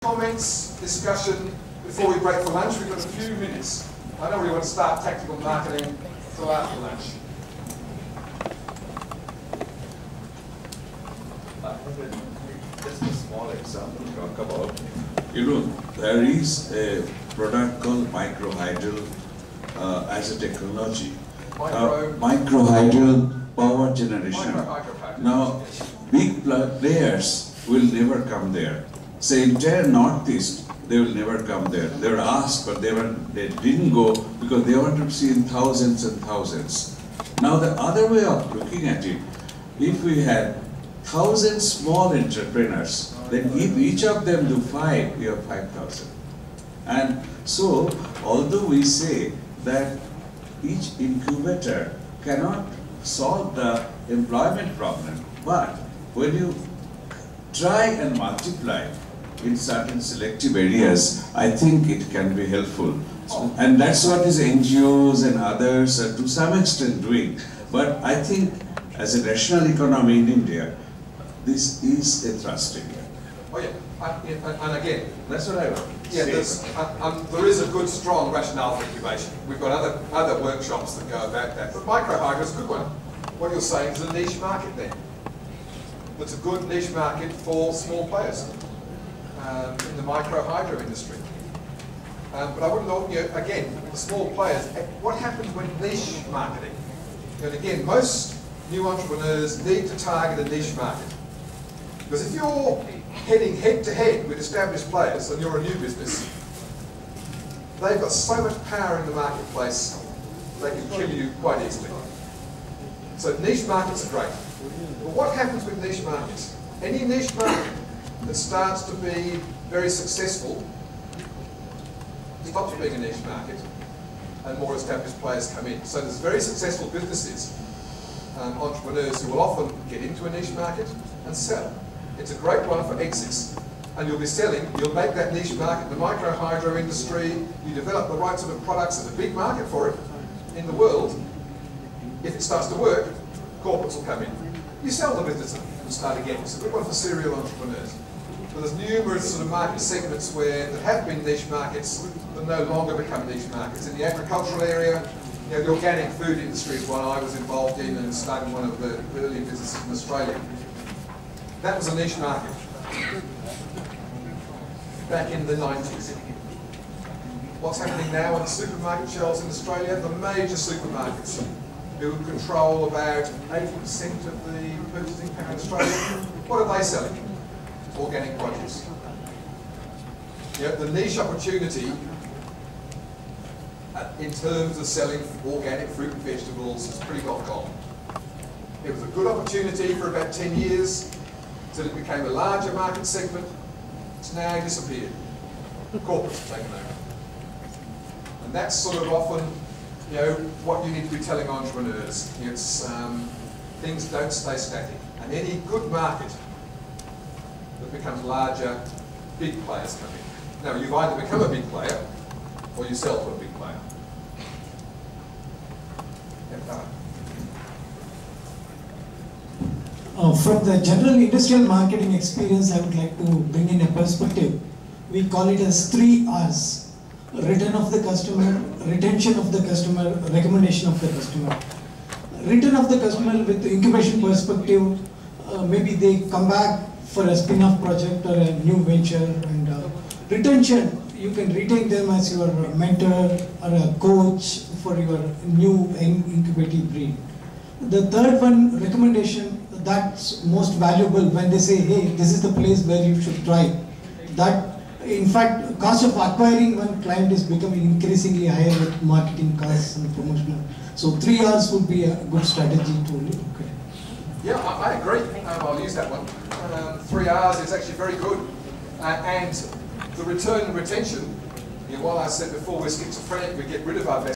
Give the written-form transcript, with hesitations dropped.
Comments, discussion before we break for lunch. We've got a few minutes. I know we want to start tactical marketing till after lunch. Just a small example to talk about. There is a product called microhydral as a technology. Microhydral power generation. Now, big players will never come there. Say, entire Northeast, they will never come there. They were asked, but they didn't go because they wanted to see in thousands and thousands. Now, the other way of looking at it, if we had 1,000 small entrepreneurs, then if each of them do 5, we have 5,000. And so, although we say that each incubator cannot solve the employment problem, but when you try and multiply in certain selective areas, I think it can be helpful. And that's what these NGOs and others are to some extent doing. But I think as a national economy in India, this is a thrust area. Oh yeah, and again, that's what I want. Yeah, there is a good, strong rationale for incubation. We've got other workshops that go about that. But microhydro is a good one. What you're saying is a niche market then. It's a good niche market for small players in the microhydro industry. But I wouldn't know, again, the small players, what happens when niche marketing? And again, most new entrepreneurs need to target a niche market. Because if you're heading head to head with established players and you're a new business, they've got so much power in the marketplace, they can kill you quite easily. So niche markets are great. But what happens with niche markets? Any niche market that starts to be very successful stops being a niche market and more established players come in. So there's very successful businesses, entrepreneurs who will often get into a niche market and sell. It's a great one for exits. And you'll be selling, you'll make that niche market, the microhydro industry, you develop the right sort of products, there's a big market for it in the world. If it starts to work, corporates will come in. You sell the business and start again. It's a good one for serial entrepreneurs. But there's numerous sort of market segments that have been niche markets that no longer become niche markets. In the agricultural area, the organic food industry is one I was involved in and started one of the early businesses in Australia. That was a niche market back in the 90s. What's happening now on the supermarket shelves in Australia? The major supermarkets who control about 80% of the purchasing power in Australia, what are they selling? Organic produce. The niche opportunity in terms of selling organic fruit and vegetables is pretty well gone. It was a good opportunity for about 10 years, till it became a larger market segment. It's now disappeared. Corporates have taken over. And that's sort of often what you need to be telling entrepreneurs. It's things don't stay static. And any good market that becomes larger, big players come in. Now, you've either become a big player or you sell to a big player. From the general industrial marketing experience, I would like to bring in a perspective. We call it as 3 R's. Return of the customer, retention of the customer, recommendation of the customer. Return of the customer with the incubation perspective, maybe they come back for a spin-off project or a new venture. And retention, you can retain them as your mentor or a coach for your new incubating breed. The third one, recommendation, that's most valuable when they say, hey, this is the place where you should try. That, in fact, cost of acquiring one client is becoming increasingly higher with marketing costs and promotional. So 3 R's would be a good strategy to look at. Yeah, I agree. I'll use that one. 3 R's is actually very good. And the return and retention, while I said before we're schizophrenic, we get rid of our best